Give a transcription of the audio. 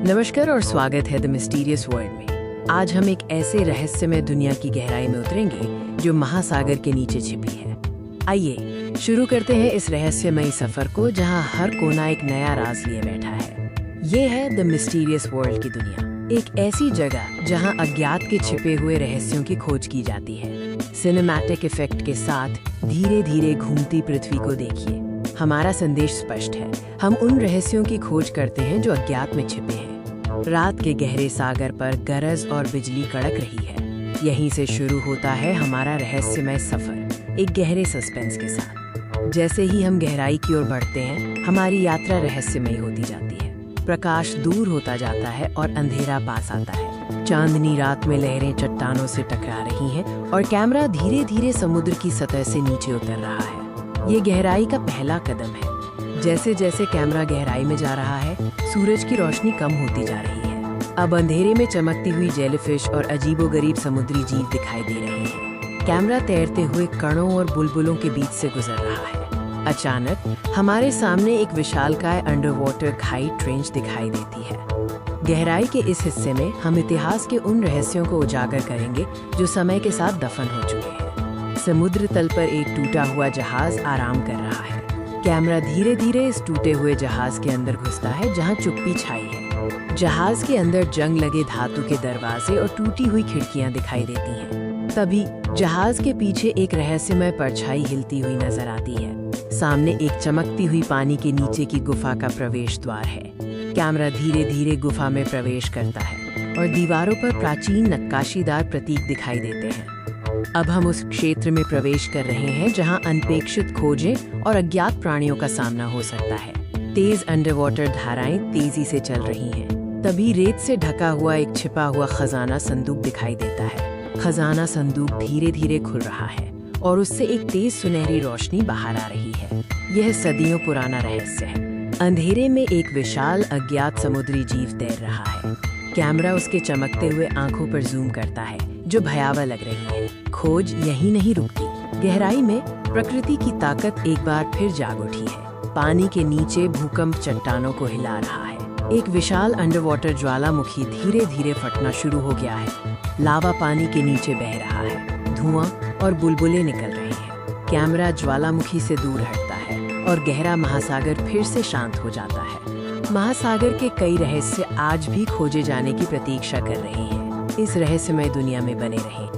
नमस्कार और स्वागत है द मिस्टीरियस वर्ल्ड में। आज हम एक ऐसे रहस्यमय दुनिया की गहराई में उतरेंगे जो महासागर के नीचे छिपी है। आइए शुरू करते हैं इस रहस्यमयी सफर को, जहां हर कोना एक नया राज लिए बैठा है। ये है द मिस्टीरियस वर्ल्ड की दुनिया, एक ऐसी जगह जहां अज्ञात के छिपे हुए रहस्यों की खोज की जाती है। सिनेमैटिक इफेक्ट के साथ धीरे धीरे घूमती पृथ्वी को देखिए। हमारा संदेश स्पष्ट है, हम उन रहस्यों की खोज करते हैं जो अज्ञात में छिपे हैं। रात के गहरे सागर पर गरज और बिजली कड़क रही है। यहीं से शुरू होता है हमारा रहस्यमय सफर, एक गहरे सस्पेंस के साथ। जैसे ही हम गहराई की ओर बढ़ते हैं, हमारी यात्रा रहस्यमयी होती जाती है। प्रकाश दूर होता जाता है और अंधेरा पास आता है। चांदनी रात में लहरें चट्टानों से टकरा रही हैं और कैमरा धीरे धीरे समुद्र की सतह से नीचे उतर रहा है। ये गहराई का पहला कदम है। जैसे जैसे कैमरा गहराई में जा रहा है, सूरज की रोशनी कम होती जा रही है। अब अंधेरे में चमकती हुई जेलीफिश और अजीबोगरीब समुद्री जीव दिखाई दे रहे हैं। कैमरा तैरते हुए कणों और बुलबुलों के बीच से गुजर रहा है। अचानक हमारे सामने एक विशालकाय अंडर वाटर खाई ट्रेंच दिखाई देती है। गहराई के इस हिस्से में हम इतिहास के उन रहस्यों को उजागर करेंगे जो समय के साथ दफन हो चुके हैं। समुद्र तल पर एक टूटा हुआ जहाज आराम कर रहा है। कैमरा धीरे धीरे इस टूटे हुए जहाज के अंदर घुसता है, जहां चुप्पी छाई है। जहाज के अंदर जंग लगे धातु के दरवाजे और टूटी हुई खिड़कियां दिखाई देती हैं। तभी जहाज के पीछे एक रहस्यमय परछाई हिलती हुई नजर आती है। सामने एक चमकती हुई पानी के नीचे की गुफा का प्रवेश द्वार है। कैमरा धीरे धीरे गुफा में प्रवेश करता है और दीवारों पर प्राचीन नक्काशीदार प्रतीक दिखाई देते हैं। अब हम उस क्षेत्र में प्रवेश कर रहे हैं जहां अनपेक्षित खोजें और अज्ञात प्राणियों का सामना हो सकता है। तेज अंडरवाटर धाराएं तेजी से चल रही हैं। तभी रेत से ढका हुआ एक छिपा हुआ खजाना संदूक दिखाई देता है। खजाना संदूक धीरे धीरे खुल रहा है और उससे एक तेज सुनहरी रोशनी बाहर आ रही है। यह सदियों पुराना रहस्य है। अंधेरे में एक विशाल अज्ञात समुद्री जीव तैर रहा है। कैमरा उसके चमकते हुए आंखों पर जूम करता है, जो भयावह लग रही है। खोज यहीं नहीं रुकती। गहराई में प्रकृति की ताकत एक बार फिर जाग उठी है। पानी के नीचे भूकंप चट्टानों को हिला रहा है। एक विशाल अंडरवाटर ज्वालामुखी धीरे धीरे फटना शुरू हो गया है। लावा पानी के नीचे बह रहा है। धुआं और बुलबुलें निकल रही हैं। कैमरा ज्वालामुखी से दूर हटता है और गहरा महासागर फिर से शांत हो जाता है। महासागर के कई रहस्य आज भी खोजे जाने की प्रतीक्षा कर रहे हैं। इस रहस्यमय दुनिया में बने रहें।